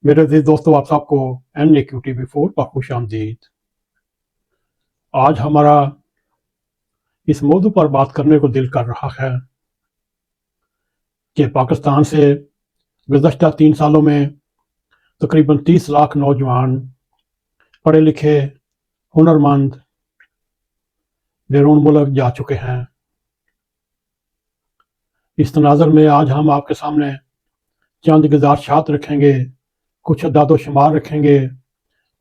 मेरे अजीज दोस्तों, आप सबको NAQTV4 पर खुश आमदीद। आज हमारा इस मौजू पर बात करने को दिल कर रहा है कि पाकिस्तान से गुज़श्ता 3 सालों में तकरीबन 30 लाख नौजवान पढ़े लिखे हुनरमंद बैरून मुल्क जा चुके हैं। इस तनाज़र में आज हम आपके सामने चंद गुज़ारिशात रखेंगे, कुछ अदाद शुमार रखेंगे,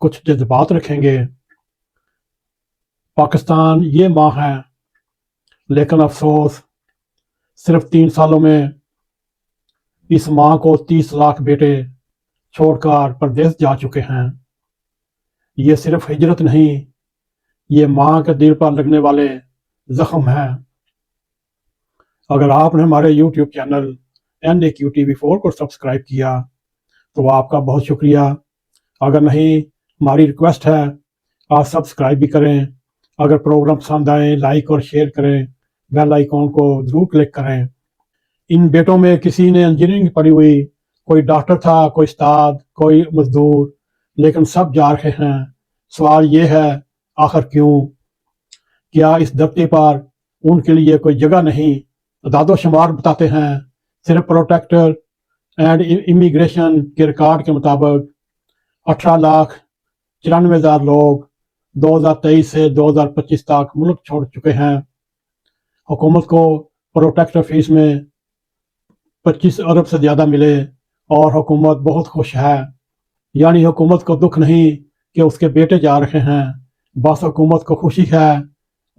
कुछ जज्बात रखेंगे। पाकिस्तान ये माँ है, लेकिन अफसोस सिर्फ 3 सालों में इस माँ को 30 लाख बेटे छोड़कर परदेश जा चुके हैं। ये सिर्फ हिजरत नहीं, ये माँ के दिल पर लगने वाले जख्म हैं। अगर आपने हमारे YouTube चैनल NAQTV4 को सब्सक्राइब किया तो आपका बहुत शुक्रिया। अगर नहीं, हमारी रिक्वेस्ट है आप सब्सक्राइब भी करें। अगर प्रोग्राम पसंद आए, लाइक और शेयर करें, बेल आइकॉन को ज़रूर क्लिक करें। इन बेटों में किसी ने इंजीनियरिंग पढ़ी हुई, कोई डॉक्टर था, कोई उस्ताद, कोई मजदूर, लेकिन सब जा रहे हैं। सवाल ये है, आखिर क्यों? क्या इस धरती पर उनके लिए कोई जगह नहीं? अदाद शुमार बताते हैं, सिर्फ प्रोटेक्टर एंड इमिग्रेशन के रिकॉर्ड के मुताबिक 18,94,000 लोग 2023 से 2025 तक मुल्क छोड़ चुके हैं। हुकूमत को प्रोटेक्टर फीस में 25 अरब से ज़्यादा मिले और हुकूमत बहुत खुश है। यानी हुकूमत को दुख नहीं कि उसके बेटे जा रहे हैं, बस हुकूमत को खुशी है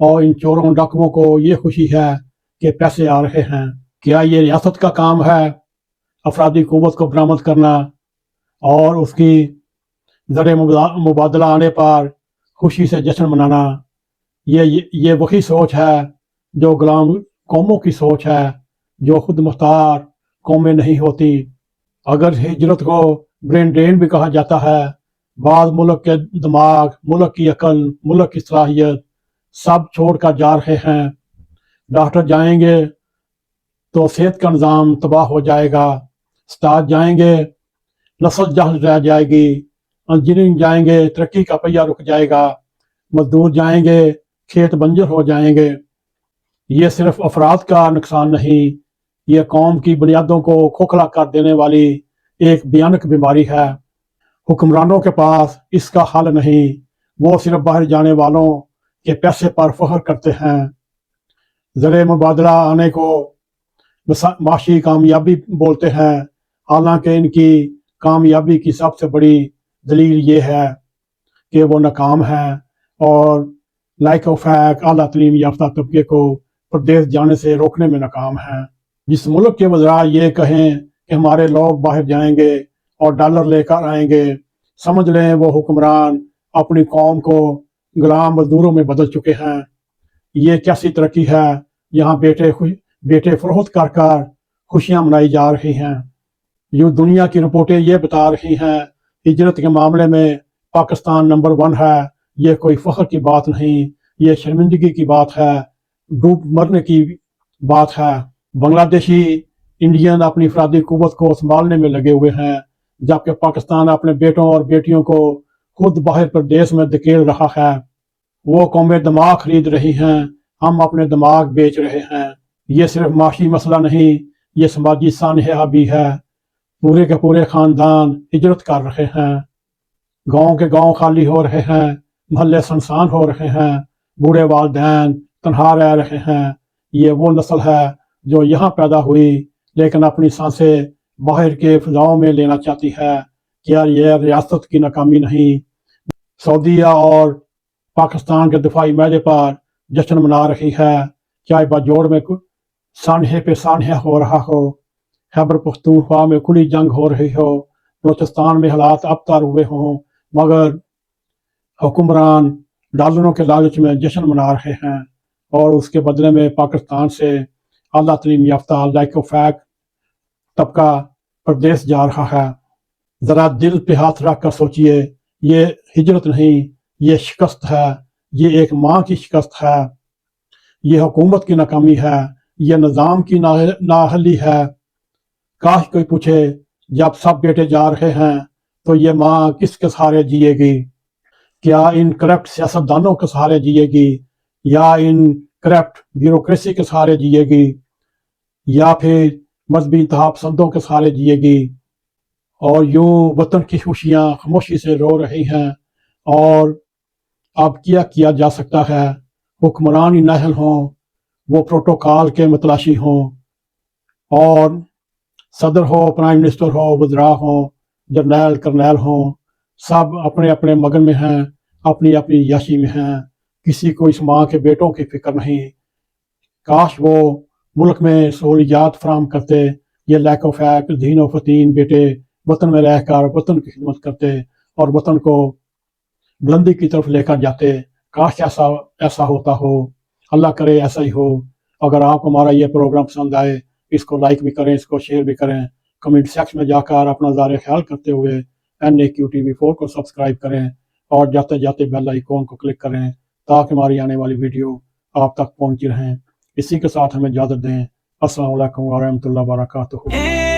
और इन चोरों डाकुओं को ये खुशी है कि पैसे आ रहे हैं। क्या ये रियासत का काम है अफरादी कुव्वत को बरामद करना और उसकी ज़र मुबादला आने पर खुशी से जश्न मनाना? ये वही सोच है जो गुलाम कौमों की सोच है, जो खुद मुख्तार कौमें नहीं होती। अगर हिजरत को ब्रेन ड्रेन भी कहा जाता है, बाद मुल्क के दिमाग, मुल्क की अकल, मुल्क की सलाहियत सब छोड़ कर जा रहे हैं। डॉक्टर जाएंगे तो सेहत का निज़ाम तबाह हो जाएगा, उस्ताद जाएंगे नस्ल जहल रह जाएगी, इंजीनियरिंग जाएंगे तरक्की का पहिया रुक जाएगा, मजदूर जाएंगे खेत बंजर हो जाएंगे। ये सिर्फ अफराद का नुकसान नहीं, ये कौम की बुनियादों को खोखला कर देने वाली एक भयानक बीमारी है। हुक्मरानों के पास इसका हल नहीं, वो सिर्फ बाहर जाने वालों के पैसे पर फख्र करते हैं। ज़र मुबादला आने को माशी कामयाबी बोलते हैं, हालांकि इनकी कामयाबी की सबसे बड़ी दलील ये है कि वो नाकाम है और लाइक ऑफ फैक आला तलीम याफ्ता तबके को प्रदेश जाने से रोकने में नाकाम है। जिस मुल्क के वज़रा ये कहें कि हमारे लोग बाहर जाएंगे और डॉलर लेकर आएंगे, समझ लें वो हुक्मरान अपनी कौम को गुलाम मजदूरों में बदल चुके हैं। ये कैसी तरक्की है? यहाँ बेटे फरोख्त कर कर खुशियाँ मनाई जा रही हैं। यूँ दुनिया की रिपोर्टें ये बता रही हैं हिजरत के मामले में पाकिस्तान नंबर 1 है। ये कोई फख्र की बात नहीं, ये शर्मिंदगी की बात है, डूब मरने की बात है। बांग्लादेशी इंडियन अपनी अफरादी कुव्वत को संभालने में लगे हुए हैं, जबकि पाकिस्तान अपने बेटों और बेटियों को खुद बाहर प्रदेश में धकेल रहा है। वो कौमें दिमाग खरीद रही हैं, हम अपने दिमाग बेच रहे हैं। ये सिर्फ माशी मसला नहीं, ये समाजी सानहा भी है। पूरे के पूरे खानदान हिजरत कर रहे हैं, गांव के गांव खाली हो रहे हैं, मोहल्ले सुनसान हो रहे हैं, बूढ़े वालिदैन तन्हा रह रहे हैं। ये वो नस्ल है जो यहाँ पैदा हुई लेकिन अपनी सांसें बाहर के फिजाओं में लेना चाहती है। क्या यह रियासत की नाकामी नहीं? सऊदीया और पाकिस्तान के दिफाई मैदे पर जश्न मना रही है, चाहे बाजोड़ में सानहे पे सानहा हो रहा हो, खैबर पख्तूनख्वा में खुली जंग हो रही हो, बलोचिस्तान में हालात अबतर हुए हों, मगर हुक्मरान डॉलरों के लालच में जश्न मना रहे हैं और उसके बदले में पाकिस्तान से आला तलीम याफ्ता लाइक ऑफ फैक तबका प्रदेश जा रहा है। ज़रा दिल पे हाथ रख कर सोचिए, ये हिजरत नहीं, ये शिकस्त है, ये एक माँ की शिकस्त है, ये हुकूमत की नाकामी है, ये निज़ाम की नाअहली है। काश कोई पूछे, जब सब बेटे जा रहे हैं تو یہ ماں کس کے سہارے جیے گی؟ کیا ان کرپٹ سیاستدانوں کے سہارے جیے گی یا ان کرپٹ بیوروکریسی کے سہارے جیے گی یا پھر مذہبی انتہا پسندوں کے سہارے جیے گی؟ اور یوں وطن کی خوشیاں خاموشی سے رو رہی ہیں اور اب کیا جا سکتا ہے؟ حکمران ہی نااہل ہوں، وہ پروٹوکال کے متلاشی ہوں، اور صدر ہو، پرائم منسٹر ہو، وزراء ہوں، جرنیل کرنیل ہوں، سب اپنے اپنے مگن میں ہیں، اپنی اپنی یاشی میں ہیں، کسی کو اس ماں کے بیٹوں کی فکر نہیں۔ کاش وہ ملک میں سہولیات فراہم کرتے، یہ لیک آف ایکٹ دین و فتین بیٹے وطن میں رہ کر وطن کی خدمت کرتے اور وطن کو بلندی کی طرف لے کر جاتے۔ کاش ایسا ہوتا ہو، اللہ کرے ایسا ہی ہو۔ اگر آپ کو ہمارا یہ پروگرام پسند آئے، اس کو لائک بھی کریں، اس کو شیئر بھی کریں، کمنٹ سیکشن میں جا کر اپنا ظاہر خیال کرتے ہوئے NAQTV4 کو سبسکرائب کریں اور جاتے جاتے بیل آئیکن کو کلک کریں تاکہ ہماری آنے والی ویڈیو آپ تک پہنچی رہیں۔ اسی کے ساتھ ہمیں اجازت دیں۔ السلام علیکم ورحمۃ اللہ وبرکاتہ۔